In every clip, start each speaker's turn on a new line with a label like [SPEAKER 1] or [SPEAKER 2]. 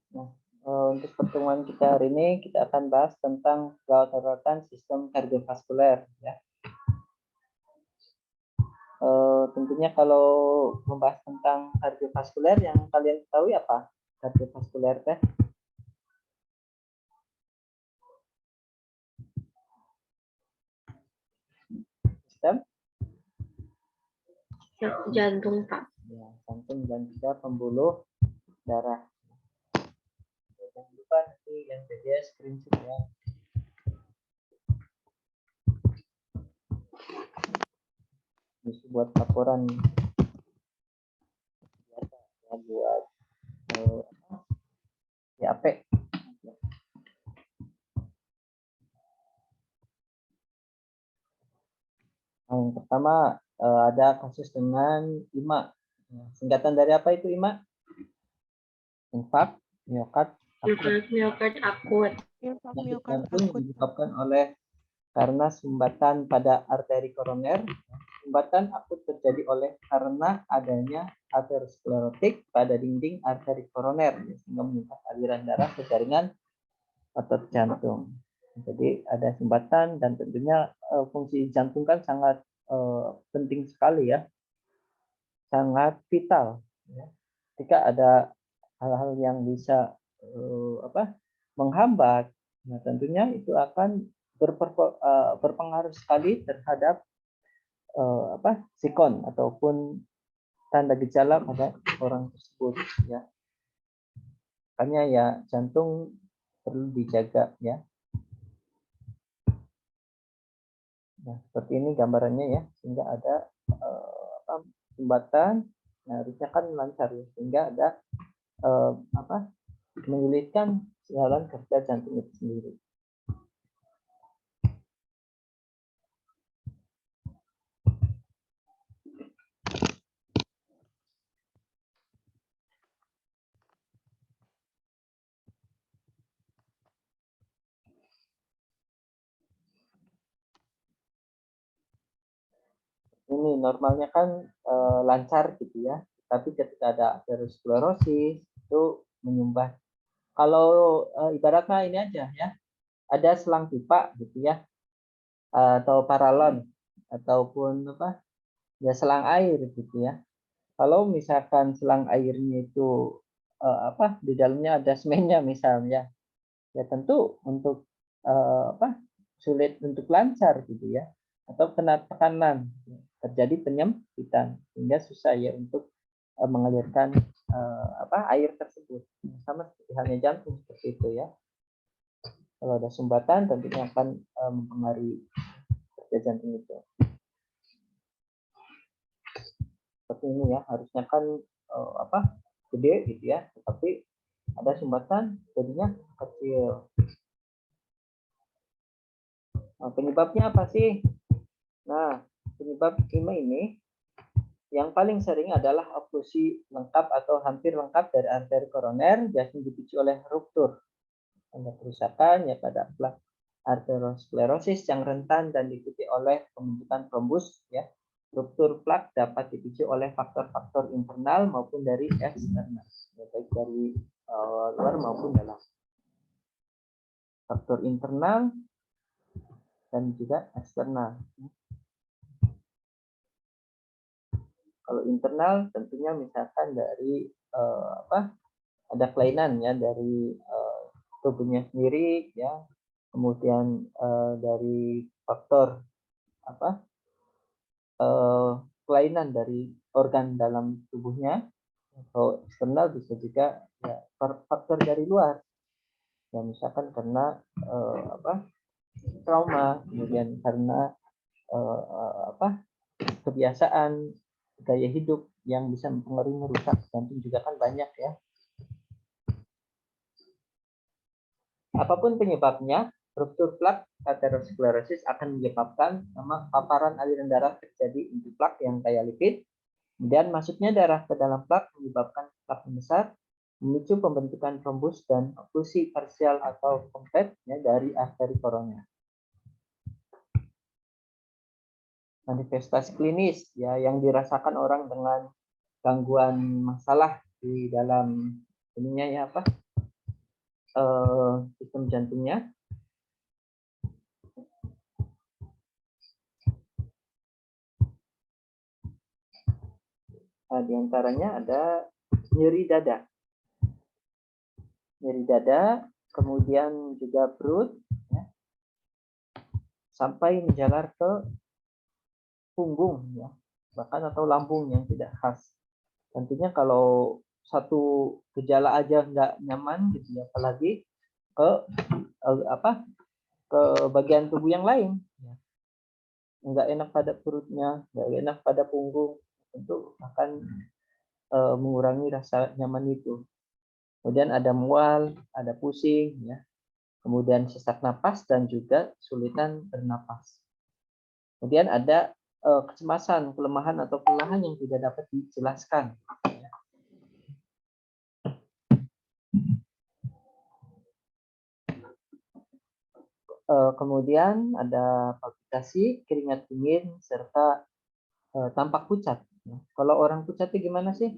[SPEAKER 1] Nah, untuk pertemuan kita hari ini kita akan bahas tentang gawat-gawatan sistem kardiovaskuler ya. Tentunya kalau membahas tentang kardiovaskuler yang kalian ketahui apa? Kardiovaskuler teh sistem
[SPEAKER 2] jantung, Pak.
[SPEAKER 1] ya, jantung dan juga pembuluh darah. Jangan lupa nanti yang video screenshot ya. Bisa buat laporan biasa ya, buat YAP. Yang pertama ada kasus dengan IMA. Singkatan dari apa itu IMA? Infak miokard
[SPEAKER 2] akut.
[SPEAKER 1] Penyakit jantung disebabkan oleh karena sumbatan pada arteri koroner. Sumbatan akut terjadi oleh karena adanya aterosklerotik pada dinding arteri koroner sehingga meningkat aliran darah ke jaringan otot jantung. Jadi ada sumbatan dan tentunya fungsi jantung kan sangat penting sekali ya, sangat vital. Ya. Ketika ada hal-hal yang bisa menghambat, nah tentunya itu akan berpengaruh sekali terhadap sikon ataupun tanda gejala pada orang tersebut ya. Makanya ya jantung perlu dijaga ya. Nah, seperti ini gambarannya ya, sehingga ada sumbatan, nah harusnya kan lancar ya, sehingga ada menyulitkan jalan kerja jantung itu sendiri. Ini normalnya kan lancar gitu ya, tapi ketika ada aterosklerosis itu menyumbat. Kalau ibaratnya ini aja ya, ada selang pipa gitu ya, atau paralon ataupun ya selang air gitu ya. Kalau misalkan selang airnya itu di dalamnya ada semennya misalnya, ya tentu untuk sulit untuk lancar gitu ya, atau kena tekanan terjadi penyempitan sehingga susah ya untuk mengalirkan air tersebut. Sama seperti halnya jantung seperti itu ya. Kalau ada sumbatan tentunya akan mempengaruhi kerja jantung itu. Seperti ini ya, harusnya kan gede gitu ya, tapi ada sumbatan jadinya kecil. Nah, penyebabnya apa sih? Nah, penyebab IMA ini yang paling sering adalah oklusi lengkap atau hampir lengkap dari arteri koroner, biasanya dipicu oleh ruptur. Ada kerusakan ya pada plak arteriosklerosis yang rentan dan diikuti oleh pembentukan trombus ya. Ruptur plak dapat dipicu oleh faktor-faktor internal maupun dari eksternal, baik dari luar maupun dalam. Faktor internal dan juga eksternal. Kalau internal tentunya misalkan dari ada kelainan ya dari tubuhnya sendiri ya, kemudian dari faktor kelainan dari organ dalam tubuhnya, atau eksternal bisa juga ya, faktor dari luar ya, misalkan karena trauma, kemudian karena kebiasaan gaya hidup yang bisa mempengaruhi merusak jantung juga kan banyak ya. Apapun penyebabnya, ruptur plak aterosklerosis akan menyebabkan paparan aliran darah terjadi inti plak yang kaya lipid, kemudian masuknya darah ke dalam plak menyebabkan plak membesar, memicu pembentukan trombus dan oklusi parsial atau komplet ya, dari arteri koroner. Manifestasi klinis ya yang dirasakan orang dengan gangguan masalah di dalam ininya ya sistem jantungnya. Nah, di antaranya ada nyeri dada. Nyeri dada, kemudian juga perut, ya, sampai menjalar ke punggung, ya, bahkan atau lambung yang tidak khas. Tentunya kalau satu gejala aja nggak nyaman, gitu ya, apalagi ke ke bagian tubuh yang lain. Ya. Nggak enak pada perutnya, nggak enak pada punggung, tentu akan mengurangi rasa nyaman itu. Kemudian ada mual, ada pusing, ya. Kemudian sesak napas dan juga kesulitan bernapas. Kemudian ada kecemasan, kelemahan atau kelelahan yang tidak dapat dijelaskan. Kemudian ada palpitasi, keringat dingin, serta tampak pucat. Kalau orang pucat itu gimana sih?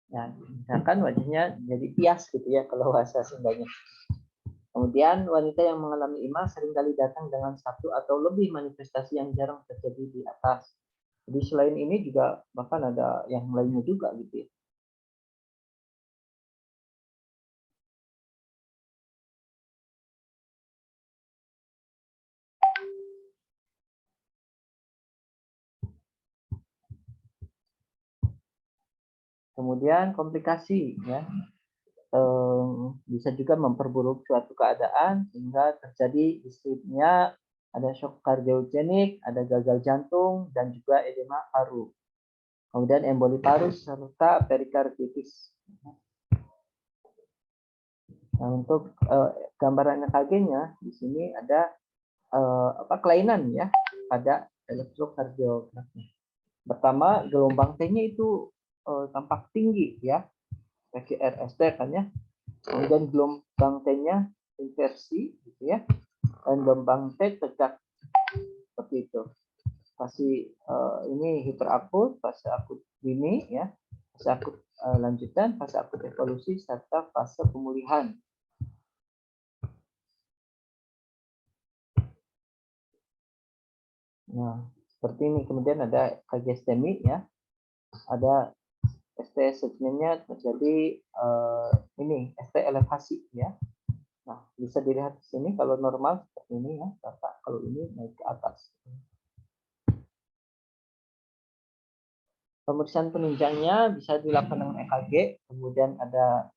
[SPEAKER 1] Ya, misalkan wajahnya jadi pias gitu ya kalau bahasa Sundanya. Kemudian wanita yang mengalami IMA seringkali datang dengan satu atau lebih manifestasi yang jarang terjadi di atas. Jadi selain ini juga bahkan ada yang lainnya juga gitu ya. Kemudian komplikasi ya. Bisa juga memperburuk suatu keadaan sehingga terjadi disipnya ada shock kardiogenik, ada gagal jantung dan juga edema paru. Kemudian emboli paru serta perikarditis. Nah, untuk gambaran EKG-nya di sini ada kelainan ya pada elektrokardiografi. Pertama, gelombang T-nya itu tampak tinggi ya, PGRST kan ya. Kemudian gelombang T-nya inversi gitu ya. Dan gelombang T tegak seperti itu. Fase ini hiperakut, fase akut dini ya, fase akut lanjutan, fase akut evolusi serta fase pemulihan. Nah, seperti ini. Kemudian ada KG-STEMI ya. Ada ST segmennya terjadi ini ST elevasi ya. Nah, bisa dilihat di sini kalau normal seperti ini ya, kalau ini naik ke atas. Pemeriksaan penunjangnya bisa dilakukan dengan EKG, kemudian ada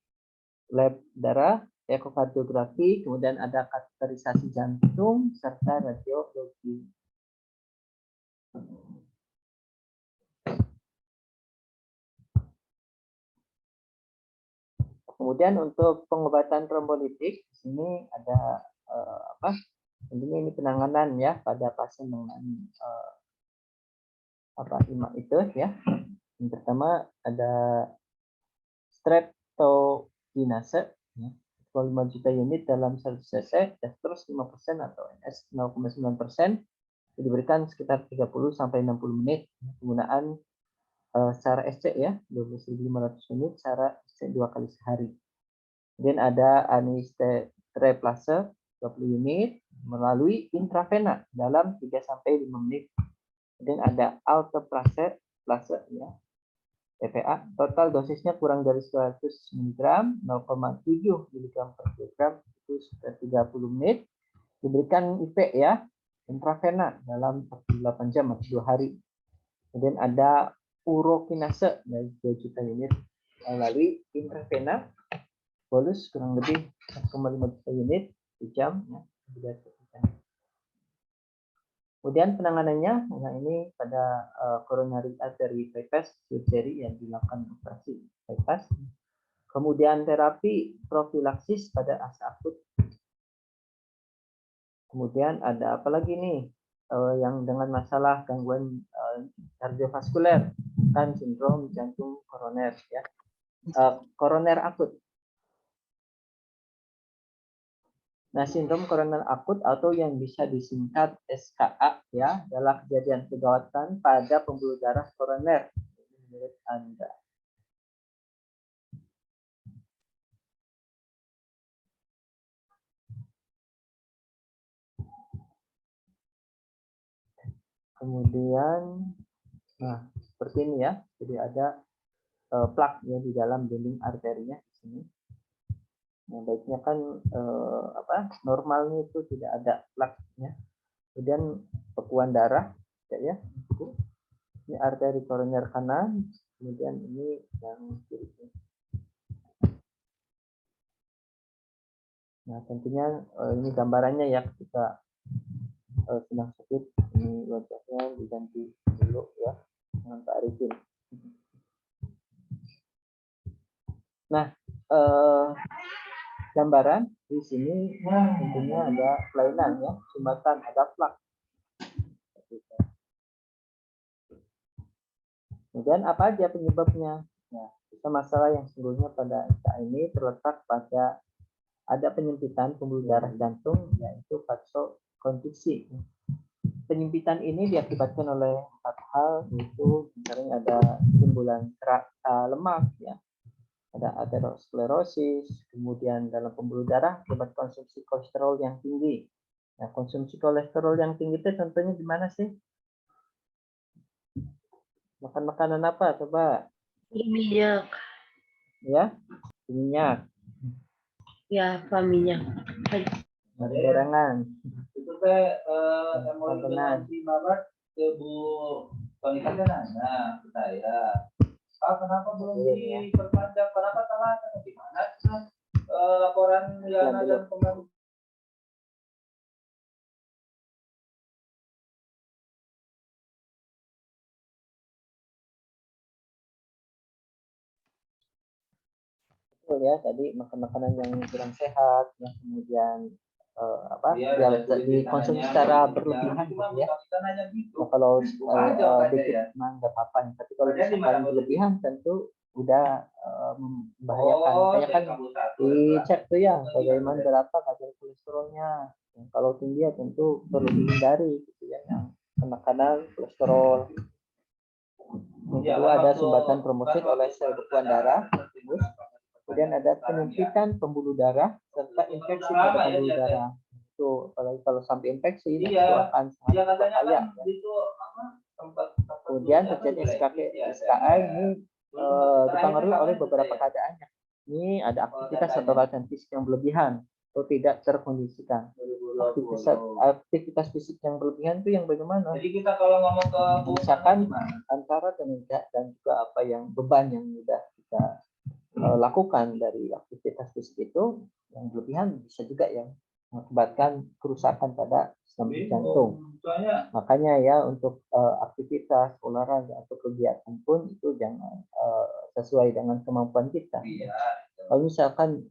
[SPEAKER 1] lab darah, ekokardiografi, kemudian ada kateterisasi jantung serta radiologi. Kemudian untuk pengobatan trombolitik di sini ada tentunya ini penanganan ya pada pasien dengan IMA itu ya. Yang pertama ada streptokinase ya, 5 juta unit dalam 100 cc, dextrose 5% atau NS 0,9%, diberikan sekitar 30 sampai 60 menit. Penggunaan secara SC ya, 12.500 unit secara SC 2 kali sehari. Kemudian ada anisetreptase 20 unit melalui intravena dalam 3 sampai 5 menit. Kemudian ada alteplase ya, TPA, total dosisnya kurang dari 100 mg, 0,7 mg per kilogram, itu sekitar 30 menit. Diberikan IP ya, intravena dalam 48 jam atau 2 hari. Kemudian ada urokinase dari 2 juta unit melalui intravena, bolus kurang lebih 1,5 juta unit di jam. Ya. Kemudian penanganannya, nah ini pada coronary artery bypass surgery yang dilakukan operasi bypass. Kemudian terapi profilaksis pada asa akut. Kemudian ada apa lagi nih yang dengan masalah gangguan kardiovaskuler, kan sindrom jantung koroner ya, koroner akut. Nah, sindrom koroner akut atau yang bisa disingkat SKA ya adalah kejadian kegawatan pada pembuluh darah koroner. Menurut Anda. Kemudian, nah seperti ini ya. Jadi ada plak ya di dalam dinding arterinya di sini. Nah, baiknya kan normalnya itu tidak ada plaknya. Kemudian bekuan darah ya. Ini arteri koroner kanan, kemudian ini yang kiri. Nah, tentunya ini gambarannya ya ketika sedang sakit, ini wajahnya diganti dulu ya dengan Pak Arifin. Nah, gambaran di sini tentunya ada kelainan ya, sumbatan, ada plak. Kemudian apa aja penyebabnya? Nah, kita masalah yang sesungguhnya pada SKA ini terletak pada ada penyempitan pembuluh darah jantung yaitu vasokonstriksi. Penyempitan ini diakibatkan oleh 4 hal, yaitu misalnya ada timbulan lemak ya, ada aterosklerosis, kemudian dalam pembuluh darah akibat konsumsi kolesterol yang tinggi. Nah, konsumsi kolesterol yang tinggi itu contohnya di mana sih? Makan makanan apa coba?
[SPEAKER 2] Minyak.
[SPEAKER 1] Ya, minyak.
[SPEAKER 2] Ya, apa minyak?
[SPEAKER 1] Gorengan.
[SPEAKER 3] Itu teh mau nanti babat ke Bu Tony kan nanya ke saya, kenapa belum diperpanjang, kenapa telat, gimana laporan yang ada kemarin.
[SPEAKER 1] Betul ya, tadi makan makanan yang kurang sehat, yang kemudian dikonsumsi secara berlebihan gitu ya. Nah, kalau dikit memang nggak apa-apa, tapi kalau misalkan berlebihan tentu udah membahayakan. Makanya kan dicek tuh ya bagaimana berapa kadar kolesterolnya. Kalau tinggi ya tentu perlu dihindari gitu ya, yang makanan kolesterol. Yang kedua ada sumbatan kromosit oleh sel bekuan darah. Kemudian ada penyempitan pembuluh darah serta infeksi pada pembuluh darah. Itu kalau sampai infeksi itu akan sangat berbahaya. Kemudian terjadi SKA ini dipengaruhi oleh beberapa keadaan. Ini ada aktivitas atau latihan fisik yang berlebihan atau tidak terkondisikan. Aktivitas fisik yang berlebihan itu yang bagaimana?
[SPEAKER 3] Jadi kita kalau ngomong ke
[SPEAKER 1] misalkan antara tenaga dan juga apa yang beban yang sudah kita lakukan dari aktivitas fisik itu yang berlebihan bisa juga yang mengakibatkan kerusakan pada sistem jantung. Makanya ya untuk aktivitas olahraga atau kegiatan pun itu jangan sesuai dengan kemampuan kita. Kalau misalkan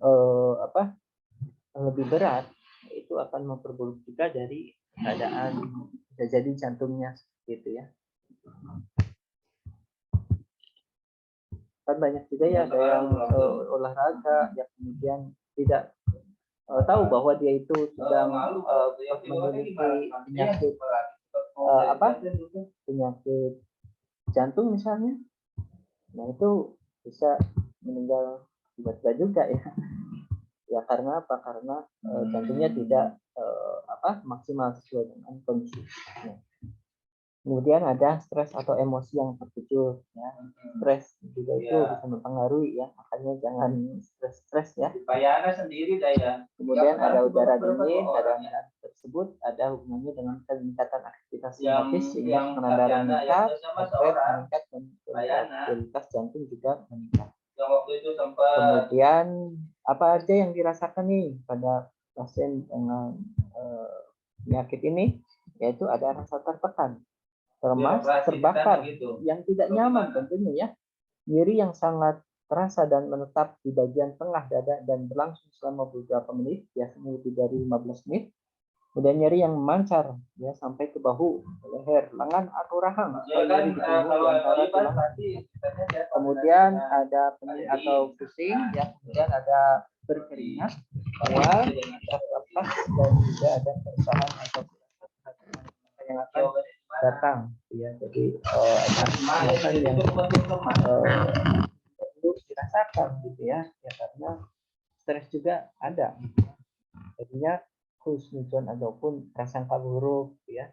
[SPEAKER 1] lebih berat itu akan memperburuk juga dari keadaan bisa jadi jantungnya gitu ya. Kan banyak juga ya ada yang olahraga yang kemudian tidak tahu bahwa dia itu sedang memiliki penyakit penyakit jantung misalnya. Nah itu bisa meninggal tiba-tiba juga ya. Ya karena apa? Karena jantungnya tidak maksimal sesuai dengan kondisi. Kemudian ada stres atau emosi yang terpicu ya. Stres juga itu bisa mempengaruhi ya, makanya jangan stres ya. Kemudian ada udara dingin, keadaan tersebut ada hubungannya dengan peningkatan aktivitas simpatis sehingga tekanan darah meningkat, heart rate meningkat dan kualitas jantung juga meningkat. Kemudian apa aja yang dirasakan nih pada pasien dengan penyakit ini, yaitu ada rasa tertekan, lemas, terbakar, yang tidak nyaman tentunya ya, nyeri yang sangat terasa dan menetap di bagian tengah dada dan berlangsung selama beberapa menit, biasanya lebih dari 15 menit. Kemudian nyeri yang memancar ya sampai ke bahu, leher, lengan atau rahang, nyeri di punggung antara tulang. Kemudian ada penyakit atau pusing ya, kemudian ada berkeringat, mual, nafas dan juga ada keresahan atau yang akan datang ya. Jadi ada keresahan yang perlu dirasakan gitu ya karena stres juga ada jadinya husnuzon ataupun prasangka buruk gitu ya.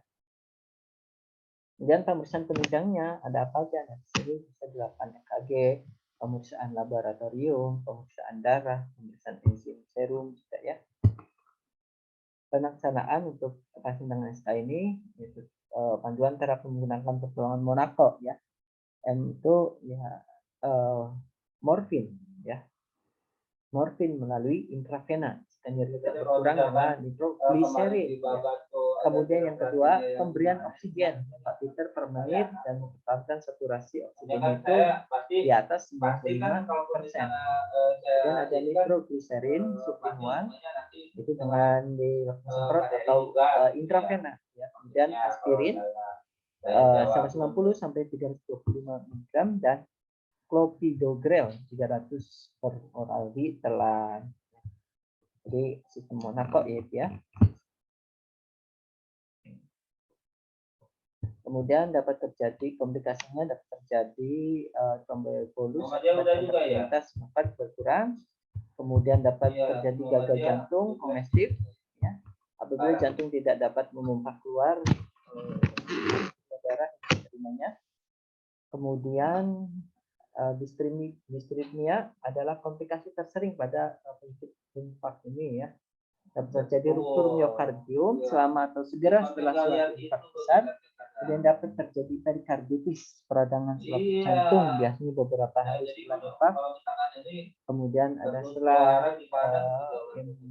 [SPEAKER 1] Kemudian pemeriksaan penunjangnya ada apa aja? Nah, di sini bisa dilakukan EKG, pemeriksaan laboratorium, pemeriksaan darah, pemeriksaan enzim serum juga ya. Pelaksanaan untuk pasien dengan SK ini yaitu panduan terapi menggunakan pertolongan Monaco ya. M itu ya morfin ya. Morfin melalui intravena nyeri berkurang dengan nitrogliserin. Ya. Kemudian yang kedua, pemberian oksigen 4 liter per menit dan mempertahankan saturasi oksigen itu di atas 95%. Kemudian ada nitrogliserin sublingual itu dengan disemprot atau intravena. Ya. Kemudian aspirin 190 sampai 325 mg dan clopidogrel 300 per oral ditelan. Jadi sistem Monaco ya. Kemudian dapat terjadi komplikasinya dapat terjadi tromboembolus aktivitas nafas berkurang. Kemudian dapat terjadi gagal jantung kongestif ya. Apabila jantung tidak dapat memompa keluar darah yang diterimanya. Kemudian distripnia adalah komplikasi tersering pada penyakit infak ini ya. Dapat terjadi ruptur miokardium selama atau segera setelah suatu infak besar. Kemudian dapat terjadi perikarditis, peradangan selaput jantung biasanya beberapa hari setelah infak. Kemudian ada setelah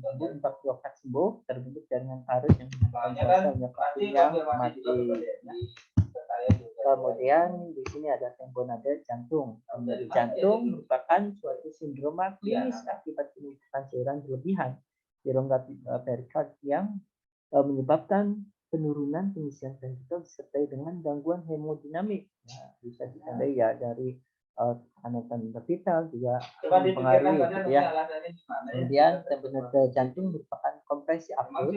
[SPEAKER 1] infak diokat sembuh terbentuk jaringan parut yang menghasilkan sel yang mati. Kemudian di sini ada tamponade jantung. Tamponade jantung merupakan suatu sindroma klinis akibat penumpukan cairan berlebihan di rongga perikard yang menyebabkan penurunan pengisian ventrikel disertai dengan gangguan hemodinamik. Nah, bisa ditandai ya dari tekanan ventrikel juga mempengaruhi gitu ya. Kemudian tamponade jantung merupakan kompresi akut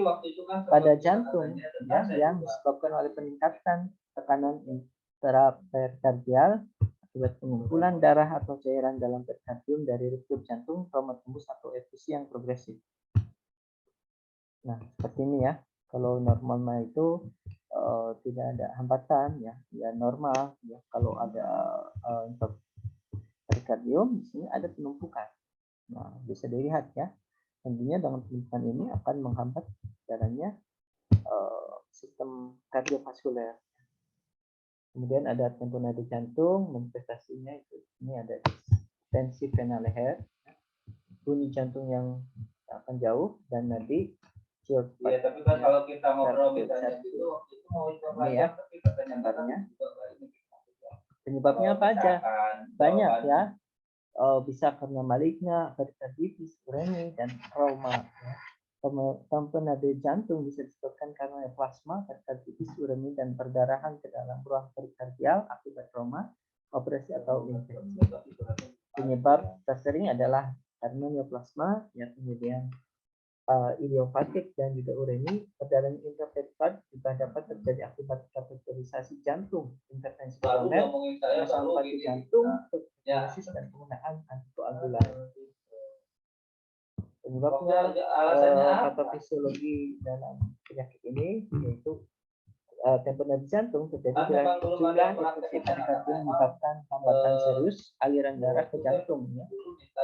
[SPEAKER 1] pada jantung ya, yang disebabkan oleh peningkatan tekanan intraperkardial akibat pengumpulan darah atau cairan dalam perikardium dari ruptur jantung, trauma tembus atau efusi yang progresif. Nah, seperti ini ya. Kalau normal itu tidak ada hambatan ya, ya normal ya. Kalau ada perikardium di sini ada penumpukan. Nah, bisa dilihat ya. Tentunya dengan penumpukan ini akan menghambat jalannya sistem kardiovaskuler. Kemudian ada tamponade jantung, manifestasinya itu ini ada tensi vena leher, bunyi jantung yang akan jauh dan nadi.
[SPEAKER 3] Iya, tapi kan kalau kita ngobrol misalnya itu mau
[SPEAKER 1] ini ya gambarnya. Penyebabnya apa aja? Banyak ya. Bisa karena maligna, perikarditis, uremi, dan trauma. Ya. Tamponade jantung bisa disebabkan karena plasma, perikarditis, uremi, dan perdarahan ke dalam ruang perikardial akibat trauma, operasi atau infeksi. Penyebab tersering adalah karena neoplasma, ya kemudian idiopatik dan juga uremi. Perdarahan intraperikard juga dapat terjadi akibat kateterisasi jantung, intervensi koroner, masalah jantung, dialisis dan penggunaan antikoagulan. Penyebabnya patofisiologi dalam penyakit ini yaitu tamponade jantung terjadi dalam jumlah efusif perikardium menyebabkan hambatan serius aliran darah ke jantung, ya.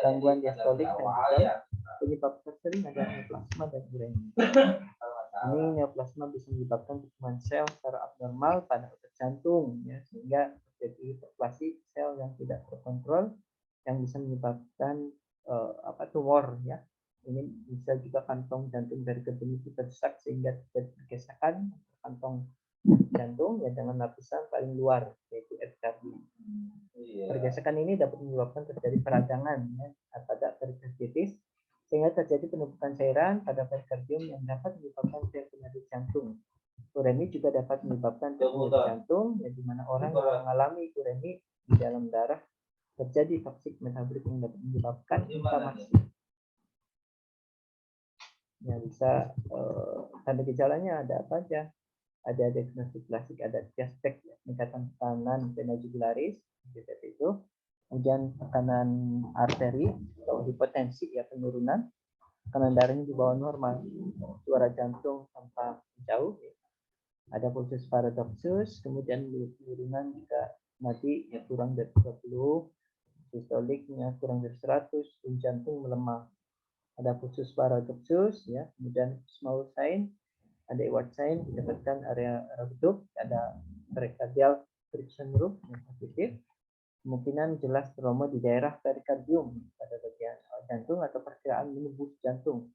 [SPEAKER 1] Gangguan diastolik dan penyebab tersering adalah neoplasma dan uremi. Ini neoplasma bisa menyebabkan pertumbuhan sel secara abnormal pada otot jantung, ya, sehingga terjadi hiperplasi sel yang tidak terkontrol yang bisa menyebabkan tumor, ya. Ini bisa juga kantong jantung dari kedua itu terdesak sehingga terjadi pergesekan kantong jantung ya dengan lapisan paling luar yaitu epikardium. Pergesekan ini dapat menyebabkan terjadi peradangan ya, pada perikarditis sehingga terjadi penumpukan cairan pada perikardium yang dapat menyebabkan tamponade jantung. Uremi juga dapat menyebabkan tamponade jantung, ya, di mana orang yang mengalami uremi di dalam darah terjadi toksik metabolik yang dapat menyebabkan inflamasi. Ya bisa tanda gejalanya ada apa aja? Ada diagnostik klasik, ada diastek, ya, peningkatan tekanan vena jugularis, itu. Kemudian tekanan arteri atau hipotensi, ya penurunan. Tekanan darahnya di bawah normal. Suara jantung tanpa jauh. Ya. Ada pulsus paradoxus, kemudian penurunan jika mati ya kurang dari 30, sistoliknya kurang dari 100, jantung melemah. Ada pulsus paradoxus, ya, kemudian small sign, ada Ewart sign, didapatkan area redup, ada pericardial friction roof yang positif, kemungkinan jelas trauma di daerah perikardium pada bagian jantung atau perkiraan menembus jantung.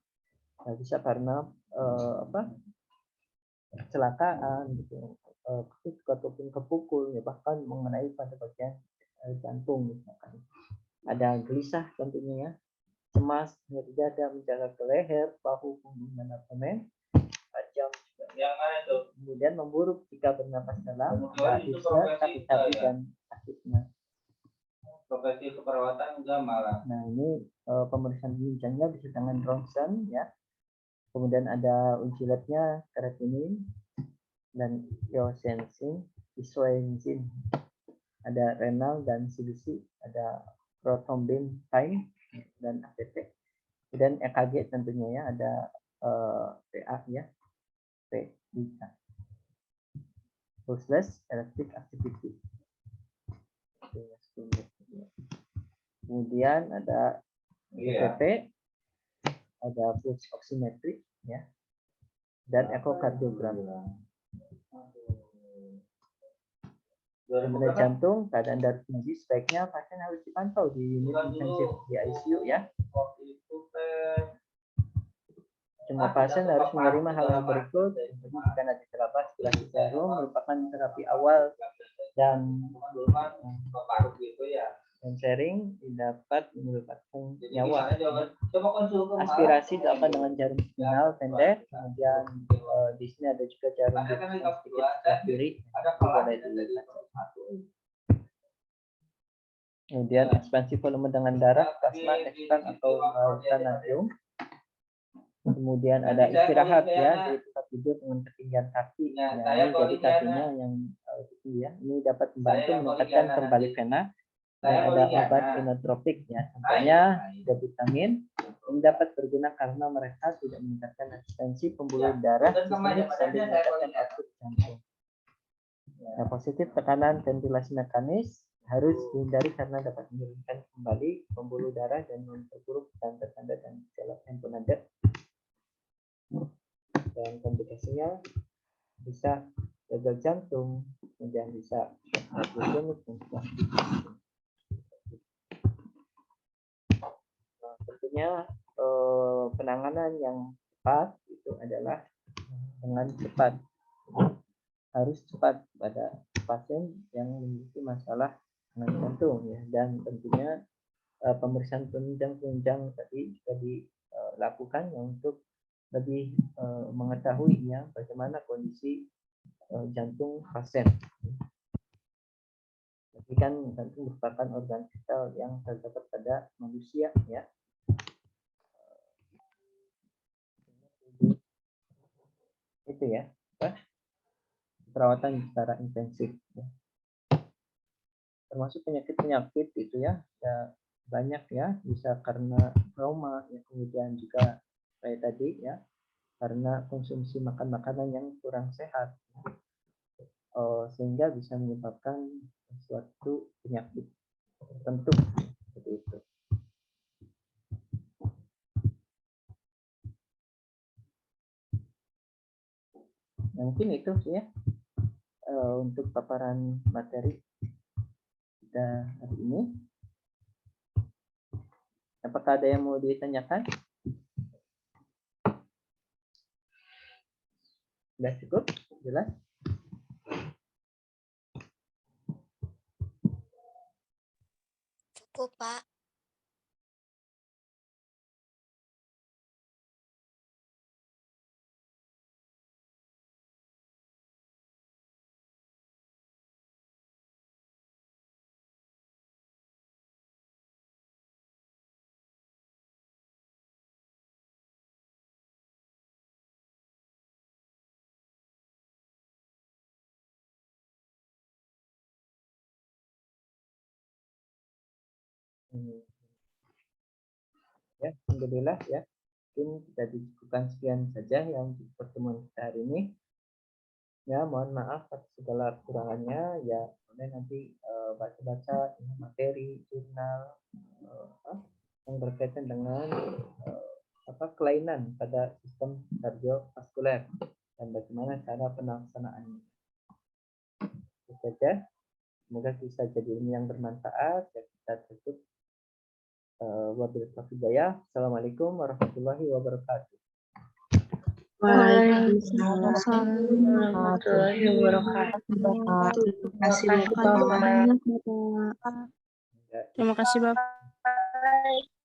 [SPEAKER 1] Nah, bisa karena kecelakaan gitu, ataupun kepukul, ya, bahkan mengenai pada bagian jantung misalkan. Ada gelisah tentunya, ya, cemas, nyeri dada menjalar ke leher, bahu, punggung, dan abdomen, tajam juga.
[SPEAKER 3] Yang mana tuh?
[SPEAKER 1] Kemudian memburuk jika bernapas dalam, habisnya, sakit hati, dan sakitnya.
[SPEAKER 3] Profesi keperawatan enggak malah.
[SPEAKER 1] Nah, ini pemeriksaan penunjangnya bisa dengan ronsen, ya. Kemudian ada uji labnya creatinine dan eosinophil, isoenzyme. Ada renal dan CBC, ada prothrombin time dan ACT. Kemudian EKG tentunya, ya, ada PA, ya, P, pulseless electric activity. Kemudian ada ECT, ada pulse oximetry, ya, dan ekokardiogram. Kemudian jantung, keadaan darah tinggi, sebaiknya pasien harus dipantau di unit intensif di ICU, ya. Semua pasien harus menerima hal-hal berikut. Jadi jika nanti terapi aspirasi jarum merupakan terapi awal dan sharing dapat menyelamatkan nyawa. Aspirasi dilakukan dengan jarum spinal pendek, kemudian di sini ada juga jarum sedikit sebelah kiri. Kemudian ekspansi volume dengan darah, plasma, ekstrak atau lautan natrium. Kemudian ada istirahat, ya, di tempat tidur dengan ketinggian kaki. Ya, ini jadi kakinya yang tinggi, ya. Ini dapat membantu meningkatkan kembali vena. Dan ada obat inotropik, ya, contohnya ada vitamin. Ini dapat berguna karena mereka tidak meningkatkan resistensi pembuluh darah sistemik sambil meningkatkan output jantung. Nah, positif tekanan ventilasi mekanis harus dihindari karena dapat menurunkan kembali pembuluh darah dan memperburuk tanda-tanda dan gejala tamponade. Dan komplikasinya bisa gagal jantung, kemudian bisa hypotonik, tentunya penanganan yang cepat itu adalah dengan cepat, harus cepat pada pasien yang memiliki masalah dengan jantung, ya, dan tentunya pemeriksaan penunjang tadi juga dilakukan untuk lebih mengetahui, ya, bagaimana kondisi jantung pasien. Tapi kan jantung merupakan organ vital yang terdapat pada manusia, ya. Itu, ya, perawatan secara intensif, ya. Termasuk penyakit-penyakit itu, ya, banyak, ya, bisa karena trauma, ya, kemudian juga kayak tadi, ya, karena konsumsi makanan yang kurang sehat, sehingga bisa menyebabkan suatu penyakit tertentu, seperti itu. Mungkin itu, ya, untuk paparan materi kita hari ini. Apakah ada yang mau ditanyakan? Sudah cukup? Jelas?
[SPEAKER 4] Cukup, Pak.
[SPEAKER 1] Hmm. Ya, alhamdulillah ya. Mungkin kita cukupkan sekian saja yang untuk pertemuan kita hari ini. Ya, mohon maaf atas segala kekurangannya. Ya, kemudian nanti baca-baca materi jurnal yang berkaitan dengan kelainan pada sistem kardiovaskuler dan bagaimana cara pelaksanaannya. Itu saja. Semoga bisa jadi ilmu yang bermanfaat. Ya, kita tutup. Wabillahi taufiq hidayah. Assalamualaikum warahmatullahi wabarakatuh.
[SPEAKER 2] Waalaikumsalam warahmatullahi wabarakatuh.
[SPEAKER 4] Terima kasih banyak, Bapak.
[SPEAKER 1] Ya,
[SPEAKER 4] Terima kasih, Bapak.